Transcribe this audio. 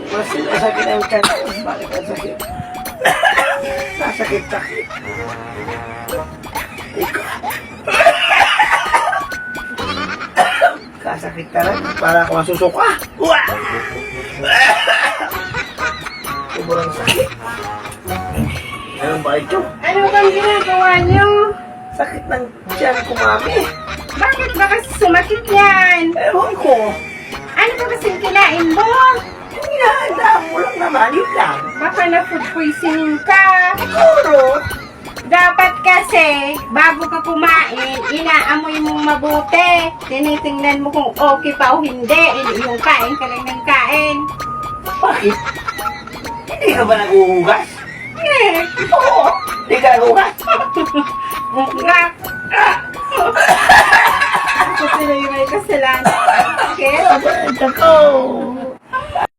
Mas sakit ang tiyan ko. Bakit ang sakit? Sasakit-sakit. Ikaw. Kasakit ka lang. Para ako masusuka. Sobrang sakit. Anong ba ito? Ano bang ginagawa niyo? Sakit ng tiyan ko, mami. Bakit ba kasi sumakit yan? Ewan ko. Ano ba kasing kinain mo? Hinahanda mo lang naman. Yun lang. Baka na food poisoning ka. Siguro. Dapat kasi, bago ka kumain, inaamoy mong mabuti. Tinitingnan mo kung okay pa o hindi. Yung kain ka lang ng kain. Bakit? Hindi ka ba nag-uugas? Eh, Oo. Hindi ka nag-uugas. nga. Kasi na yung may kasalanan. Okay? Ako.